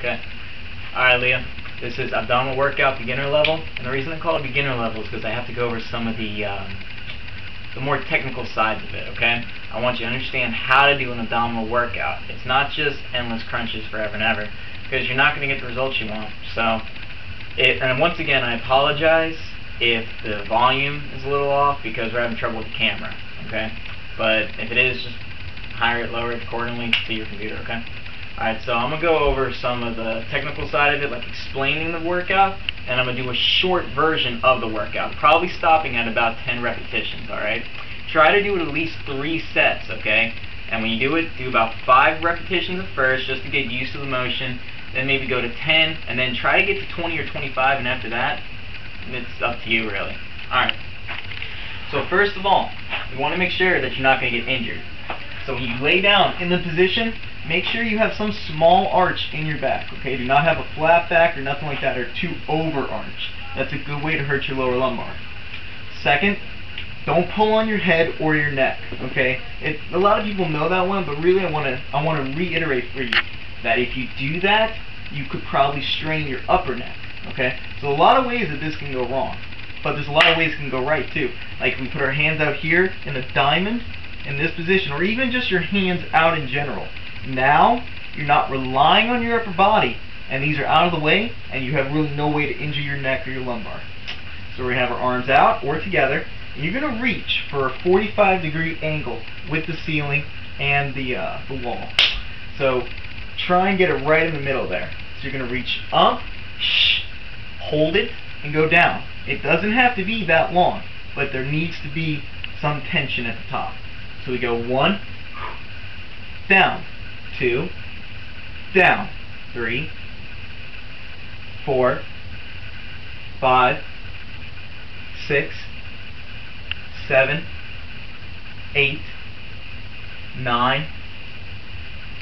Okay? Alright, Leah. This is abdominal workout beginner level. And the reason I call it beginner level is because I have to go over some of the more technical sides of it, okay? I want you to understand how to do an abdominal workout. It's not just endless crunches forever and ever, because you're not going to get the results you want. So, and once again, I apologize if the volume is a little off because we're having trouble with the camera, okay? But if it is, just higher it, lower it accordingly to your computer, okay? Alright, so I'm going to go over some of the technical side of it, like explaining the workout, and I'm going to do a short version of the workout, probably stopping at about 10 repetitions, alright? Try to do it at least 3 sets, okay? And when you do it, do about 5 repetitions at first, just to get used to the motion, then maybe go to 10, and then try to get to 20 or 25, and after that, it's up to you, really. Alright, so first of all, you want to make sure that you're not going to get injured. So when you lay down in the position, make sure you have some small arch in your back, okay? Do not have a flat back or nothing like that, or too over arch. That's a good way to hurt your lower lumbar. Second, don't pull on your head or your neck, okay? A lot of people know that one, but really I want to reiterate for you that if you do that, you could probably strain your upper neck, okay? So a lot of ways that this can go wrong, but there's a lot of ways it can go right too. Like if we put our hands out here in a diamond in this position, or even just your hands out in general. Now, you're not relying on your upper body, and these are out of the way, and you have really no way to injure your neck or your lumbar. So we're going to have our arms out or together, and you're going to reach for a 45-degree angle with the ceiling and the wall. So try and get it right in the middle there. So you're going to reach up, hold it, and go down. It doesn't have to be that long, but there needs to be some tension at the top. So we go 1, down, 2, down, 3, 4, 5, 6, 7, 8, 9,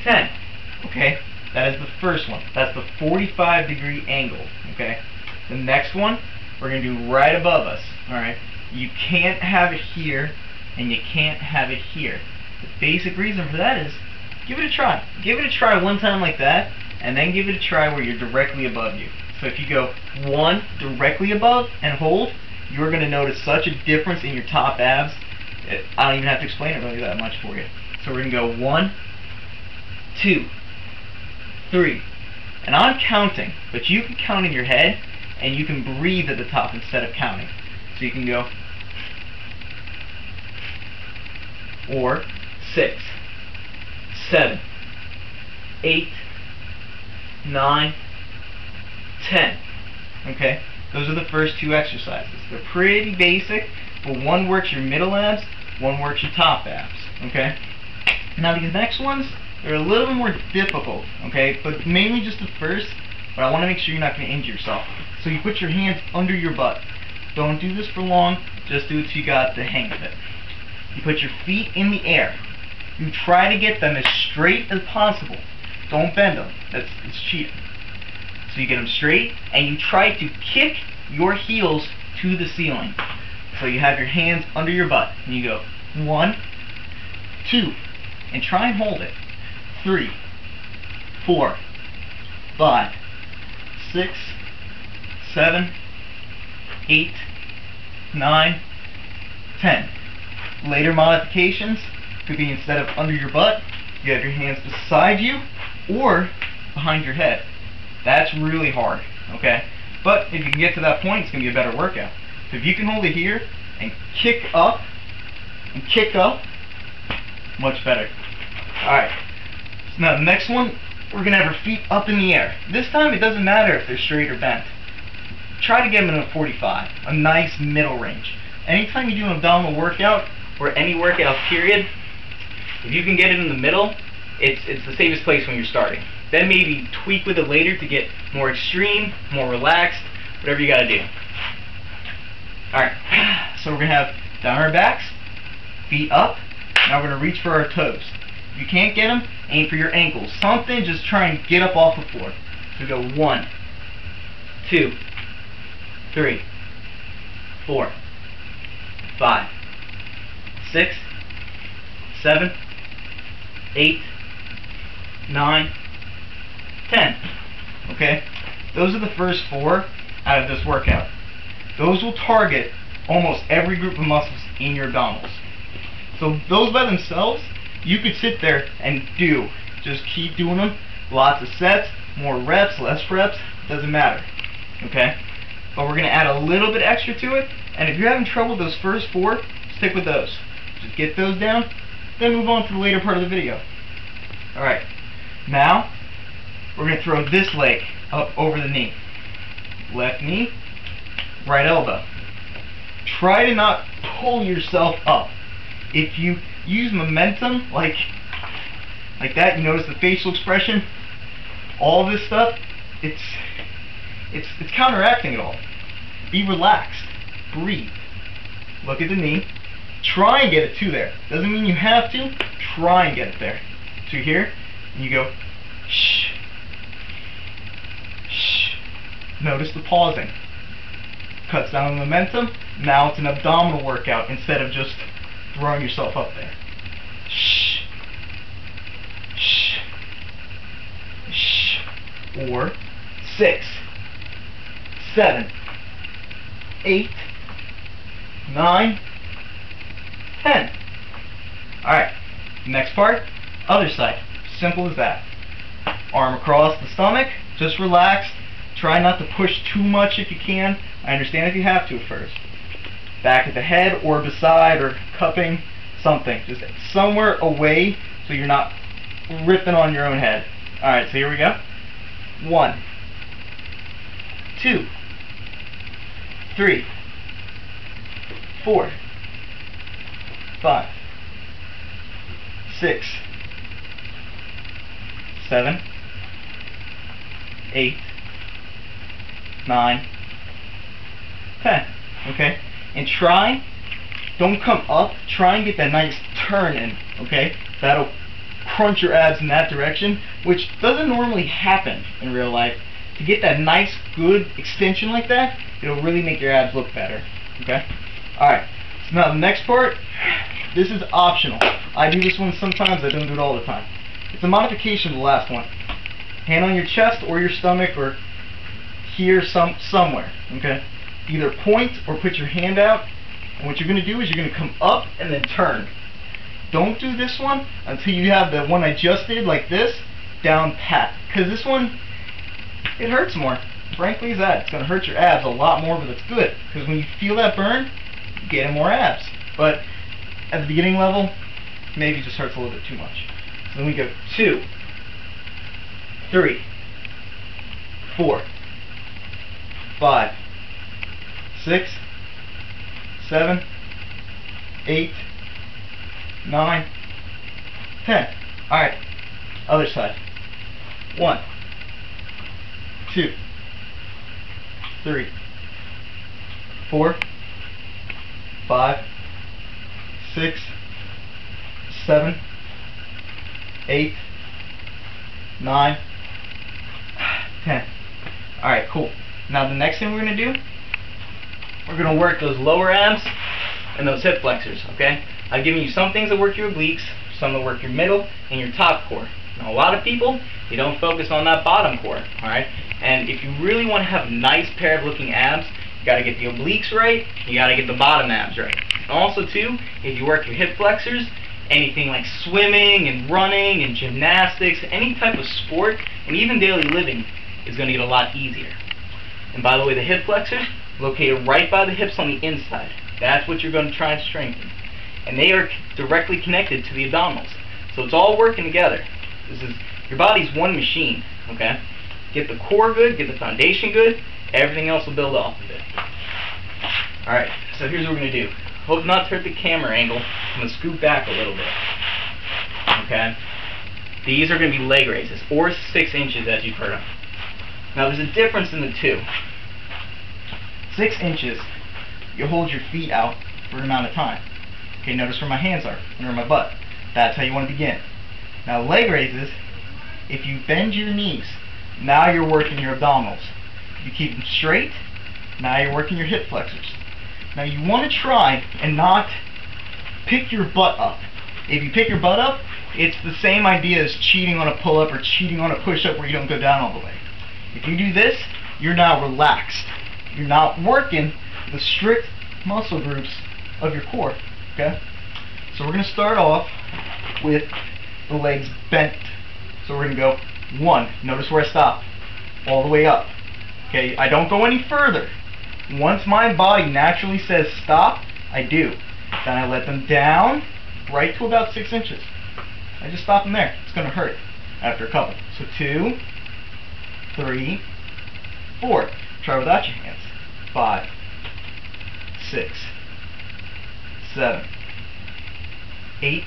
10. Okay, that is the first one. That's the 45-degree angle. Okay, the next one we're going to do right above us. All right, you can't have it here and you can't have it here. The basic reason for that is give it a try. Give it a try one time like that, and then give it a try where you're directly above you. So if you go 1 directly above and hold, you're going to notice such a difference in your top abs. I don't even have to explain it really that much for you. So we're going to go 1, 2, 3. And I'm counting, but you can count in your head, and you can breathe at the top instead of counting. So you can go, or 6, 7, 8, 9, 10. Okay? Those are the first 2 exercises. They're pretty basic, but one works your middle abs, one works your top abs. Okay? Now these next ones, they're a little bit more difficult, okay? But mainly just the first, but I want to make sure you're not going to injure yourself. So you put your hands under your butt. Don't do this for long, just do it till you got the hang of it. You put your feet in the air. You try to get them as straight as possible. Don't bend them. It's cheating. So you get them straight, and you try to kick your heels to the ceiling. So you have your hands under your butt, and you go 1, 2, and try and hold it. 3, 4, 5, 6, 7, 8, 9, 10. Later modifications could be instead of under your butt, you have your hands beside you or behind your head. That's really hard, okay? But if you can get to that point, it's going to be a better workout. So if you can hold it here and kick up, much better. Alright, so now the next one, we're going to have our feet up in the air. This time it doesn't matter if they're straight or bent. Try to get them in a 45, a nice middle range. Anytime you do an abdominal workout, or any workout period, if you can get it in the middle, it's the safest place when you're starting. Then maybe tweak with it later to get more extreme, more relaxed, whatever you gotta do. Alright, so we're gonna have down our backs, feet up, now we're gonna reach for our toes. If you can't get them, aim for your ankles. Something, just try and get up off the floor. So we go 1, 2, 3, 4, 5, 6, 7, 8, 9, 10. okay? Those are the first 4 out of this workout. Those will target almost every group of muscles in your abdominals. So those by themselves, you could sit there and do. Just keep doing them. Lots of sets, more reps, less reps, doesn't matter. Okay? But we're going to add a little bit extra to it. And if you're having trouble with those first 4, stick with those. Just get those down, then move on to the later part of the video. Alright. Now, we're going to throw this leg up over the knee. Left knee, right elbow. Try to not pull yourself up. If you use momentum like that, you notice the facial expression, all this stuff, it's counteracting it all. Be relaxed. Breathe. Look at the knee. Try and get it to there. Doesn't mean you have to. Try and get it there. To here, and you go, shh. Shh. Notice the pausing. Cuts down the momentum. Now it's an abdominal workout instead of just throwing yourself up there. Shh. Shh. Shh. Or 6, 7, 8, 9, 10. Alright, next part, other side. Simple as that. Arm across the stomach, just relax. Try not to push too much if you can. I understand if you have to at first. Back at the head or beside or cupping, something. Just somewhere away so you're not ripping on your own head. Alright, so here we go. 1, 2, 3, 4, 5, 6, 7, 8, 9, 10. Okay? And try, don't come up, try and get that nice turn in, okay? That'll crunch your abs in that direction, which doesn't normally happen in real life. To get that nice, good extension like that, it'll really make your abs look better, okay? Alright, so now the next part, this is optional. I do this one sometimes, I don't do it all the time. It's a modification of the last one. Hand on your chest or your stomach or here somewhere, okay? Either point or put your hand out, and what you're going to do is you're going to come up and then turn. Don't do this one until you have the one I just did, like this, down pat. Because this one, it hurts more. Frankly, is that. It's going to hurt your abs a lot more, but it's good. Because when you feel that burn, you get more abs. But at the beginning level, maybe it just hurts a little bit too much. So then we go 2, 3, 4, 5, 6, 7, 8, 9, 10. Alright, other side. 1, 2, 3, 4, 5, 6, 7, 8, 9, 10. Alright, cool. Now the next thing we're going to do, we're going to work those lower abs and those hip flexors, okay? I've given you some things that work your obliques, some that work your middle and your top core. Now a lot of people, you don't focus on that bottom core, alright? And if you really want to have a nice pair of looking abs, you got to get the obliques right, you got to get the bottom abs right. Also too, if you work your hip flexors, anything like swimming and running and gymnastics, any type of sport, and even daily living is going to get a lot easier. And by the way, the hip flexors, located right by the hips on the inside. That's what you're going to try and strengthen. And they are directly connected to the abdominals. So it's all working together. Your body's one machine, okay? Get the core good, get the foundation good, everything else will build off of it. Alright, so here's what we're going to do. Hope not to hurt the camera angle. I'm going to scoot back a little bit. Okay? These are going to be leg raises, or 6 inches as you've heard of. Now there's a difference in the two. 6 inches, you hold your feet out for an amount of time. Okay, notice where my hands are, under my butt. That's how you want to begin. Now leg raises, if you bend your knees, now you're working your abdominals. If you keep them straight, now you're working your hip flexors. Now you want to try and not pick your butt up. If you pick your butt up, it's the same idea as cheating on a pull-up or cheating on a push-up where you don't go down all the way. If you do this, you're now relaxed. You're not working the strict muscle groups of your core. Okay? So we're going to start off with the legs bent. So we're going to go 1. Notice where I stop. All the way up. Okay? I don't go any further. Once my body naturally says stop, I do. Then I let them down right to about 6 inches. I just stop them there. It's going to hurt after a couple. So 2, 3, 4. Try without your hands. 5, 6, 7, 8,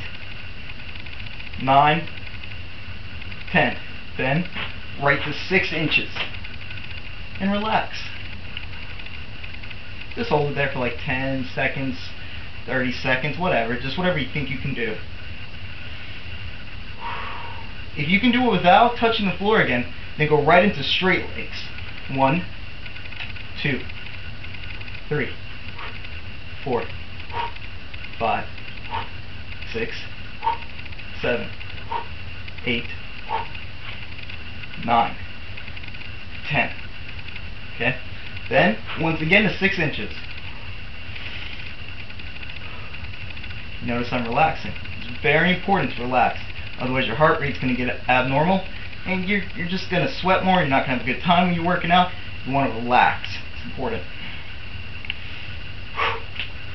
9, 10. Then right to 6 inches. And relax. Just hold it there for like 10 seconds, 30 seconds, whatever. Just whatever you think you can do. If you can do it without touching the floor again, then go right into straight legs. 1, 2, 3, 4, 5, 6, 7, 8, 9, 10. Okay? Then, once again to 6 inches. Notice I'm relaxing. It's very important to relax. Otherwise your heart rate's going to get abnormal and you're just going to sweat more. You're not going to have a good time when you're working out. You want to relax. It's important.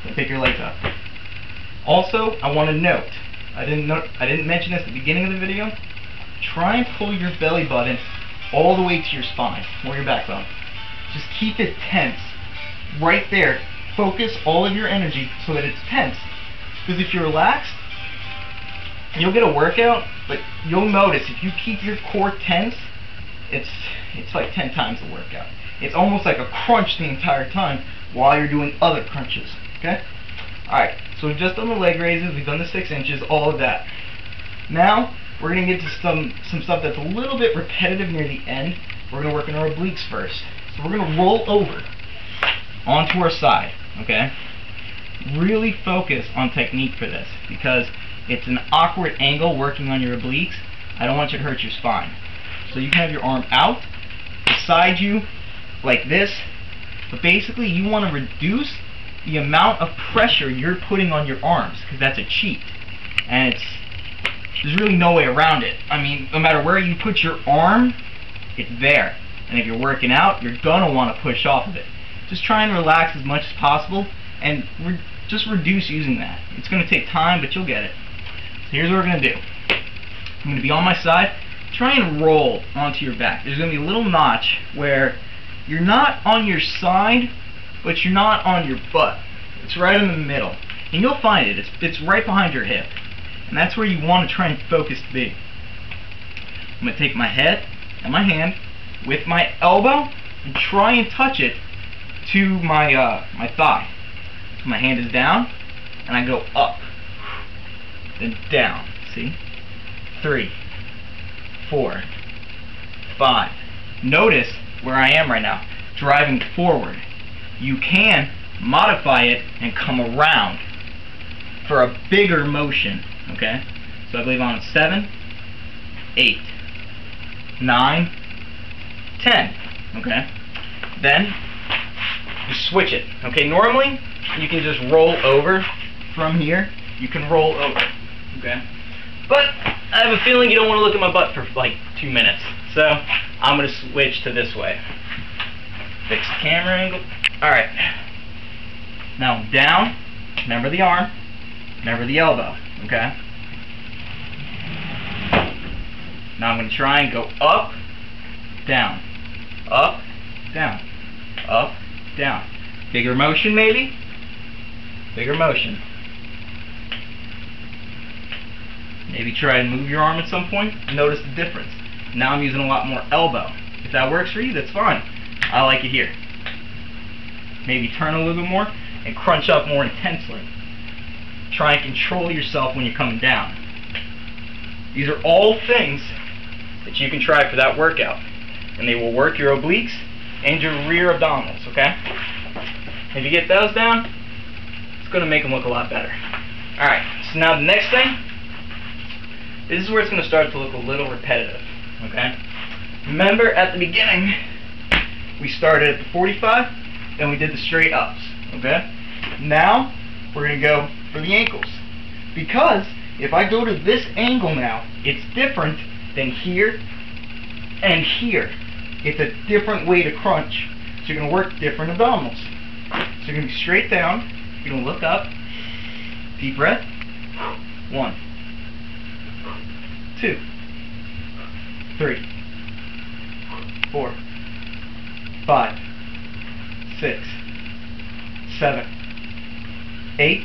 Then pick your legs up. Also, I want to note, I didn't mention this at the beginning of the video. Try and pull your belly button all the way to your spine or your backbone. Just keep it tense. Right there. Focus all of your energy so that it's tense. Because if you're relaxed, you'll get a workout, but you'll notice if you keep your core tense, it's like 10 times the workout. It's almost like a crunch the entire time while you're doing other crunches. Okay? Alright, so we've just done the leg raises, we've done the 6 inches, all of that. Now, we're going to get to some stuff that's a little bit repetitive near the end. We're going to work on our obliques first. So we're going to roll over onto our side. Okay? Really focus on technique for this because it's an awkward angle working on your obliques. I don't want you to hurt your spine. So you can have your arm out, beside you, like this. But basically you want to reduce the amount of pressure you're putting on your arms because that's a cheat. And there's really no way around it. I mean, no matter where you put your arm, it's there. And if you're working out, you're going to want to push off of it. Just try and relax as much as possible and just reduce using that. It's going to take time, but you'll get it. So here's what we're going to do. I'm going to be on my side. Try and roll onto your back. There's going to be a little notch where you're not on your side, but you're not on your butt. It's right in the middle. And you'll find it. It's right behind your hip. And that's where you want to try and focus to be. I'm going to take my head and my hand with my elbow and try and touch it to my thigh. So my hand is down and I go up, then down. See? 3, 4, 5. Notice where I am right now, driving forward. You can modify it and come around for a bigger motion. Okay? So I believe on 7, 8, 9, 10. Okay? Then you switch it. Okay? Normally you can just roll over from here. You can roll over. Okay? But I have a feeling you don't want to look at my butt for like 2 minutes. So I'm going to switch to this way. Fix the camera angle. Alright. Now down. Remember the arm. Remember the elbow. Okay? Now I'm going to try and go up, down. Up, down. Up, down. Bigger motion maybe? Bigger motion. Maybe try and move your arm at some point. Notice the difference. Now I'm using a lot more elbow. If that works for you, that's fine. I like it here. Maybe turn a little bit more and crunch up more intensely. Try and control yourself when you're coming down. These are all things that you can try for that workout. And they will work your obliques and your rear abdominals, okay? If you get those down, it's going to make them look a lot better. Alright, so now the next thing, this is where it's going to start to look a little repetitive, okay? Remember at the beginning, we started at the 45, then we did the straight ups, okay? Now, we're going to go for the ankles. Because if I go to this angle now, it's different than here and here. It's a different way to crunch. So you're going to work different abdominals. So you're going to be straight down, you're going to look up, deep breath, 1, 2, 3, 4, 5, 6, 7, 8,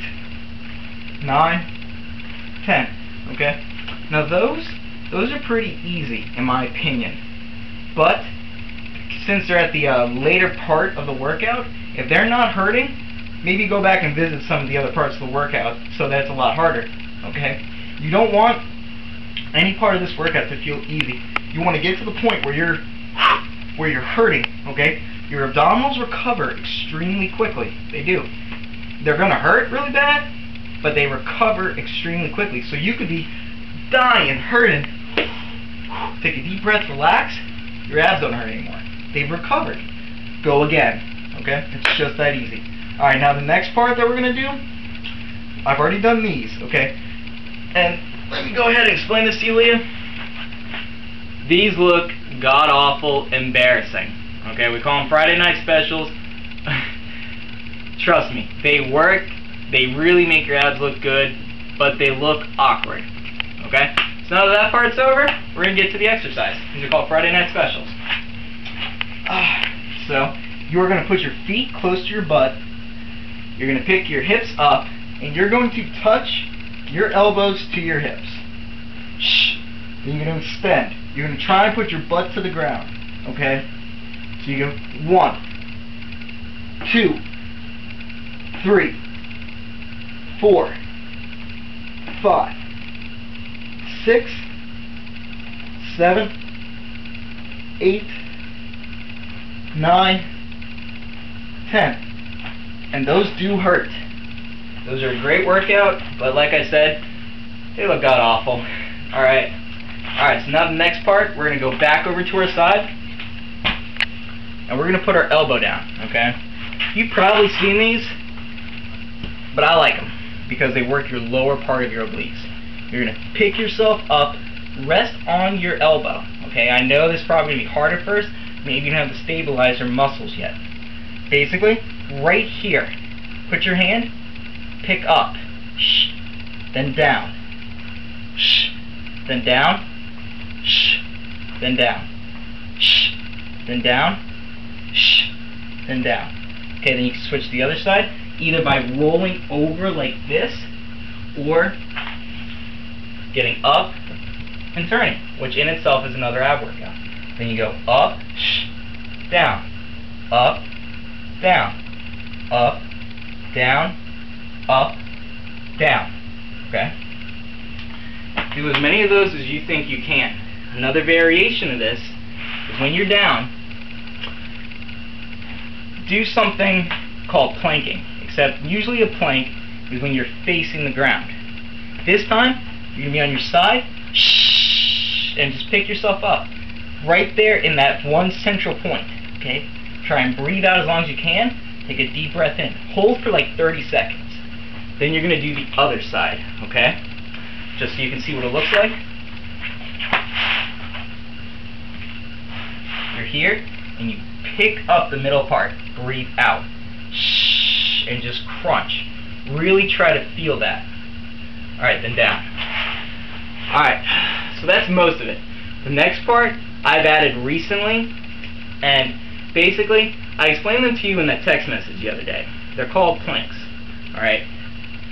9, 10. Okay? Now those are pretty easy in my opinion. But since they're at the later part of the workout, if they're not hurting, maybe go back and visit some of the other parts of the workout so that's a lot harder. Okay? You don't want any part of this workout to feel easy. You want to get to the point where you're hurting, okay? Your abdominals recover extremely quickly. They do. They're going to hurt really bad, but they recover extremely quickly. So you could be dying, hurting. Take a deep breath, relax. Your abs don't hurt anymore. They've recovered. Go again, okay? It's just that easy. Alright, now the next part that we're going to do, I've already done these, okay? And let me go ahead and explain this to you, Leah. These look god-awful embarrassing. Okay, we call them Friday night specials. Trust me, they work, they really make your abs look good, but they look awkward. Okay? So now that that part's over, we're going to get to the exercise. These are called Friday night specials. So, you're going to put your feet close to your butt, you're going to pick your hips up, and you're going to touch your elbows to your hips. Then you're going to extend. You're going to try and put your butt to the ground. Okay? So you go 1, 2, 3, 4, 5, 6, 7, 8, 9, 10. And those do hurt. Those are a great workout, but like I said, they look god-awful. Alright, so now the next part, we're going to go back over to our side, and we're going to put our elbow down, okay? You've probably seen these, but I like them, because they work your lower part of your obliques. You're going to pick yourself up, rest on your elbow, okay? I know this is probably going to be hard at first, maybe you don't have the stabilizer muscles yet. Basically, right here, put your hand, pick up, shh, then down, shh, then down, shh, then down, shh, then down, shh, then down. Okay, then you can switch to the other side, either by rolling over like this, or getting up and turning, which in itself is another ab workout. Then you go up, shh, down, up, down, up, down, up, down. Okay? Do as many of those as you think you can. Another variation of this is when you're down, do something called planking. Except usually a plank is when you're facing the ground. This time, you're going to be on your side, shh, and just pick yourself up. Right there in that one central point. Okay? Try and breathe out as long as you can. Take a deep breath in. Hold for like 30 seconds. Then you're going to do the other side, okay? Just so you can see what it looks like. You're here, and you pick up the middle part. Breathe out. Shh, and just crunch. Really try to feel that. Alright, then down. Alright, so that's most of it. The next part, I've added recently, and basically, I explained them to you in that text message the other day. They're called planks. Alright?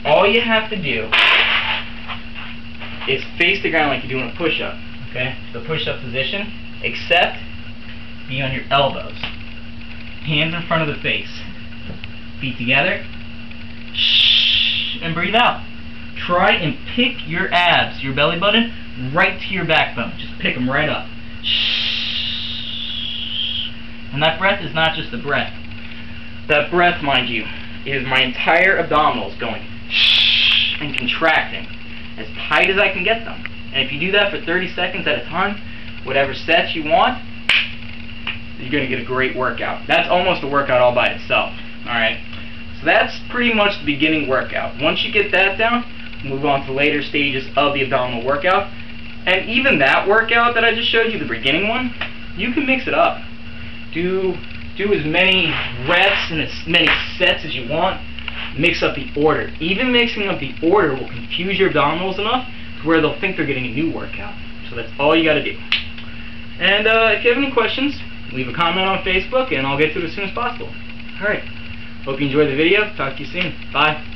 All you have to do is face the ground like you're doing a push-up. Okay? The push-up position, except be on your elbows. Hands in front of the face. Feet together. Shh, and breathe out. Try and pick your abs, your belly button, right to your backbone. Just pick them right up. Shh. And that breath is not just a breath. That breath, mind you, is my entire abdominals going shh and contracting as tight as I can get them. And if you do that for 30 seconds at a time, whatever sets you want, you're going to get a great workout. That's almost a workout all by itself. Alright, so that's pretty much the beginning workout. Once you get that down, move on to the later stages of the abdominal workout. And even that workout that I just showed you, the beginning one, you can mix it up. Do as many reps and as many sets as you want. Mix up the order. Even mixing up the order will confuse your abdominals enough to where they'll think they're getting a new workout. So that's all you got to do. And if you have any questions, leave a comment on Facebook and I'll get to it as soon as possible. Alright, hope you enjoyed the video. Talk to you soon. Bye.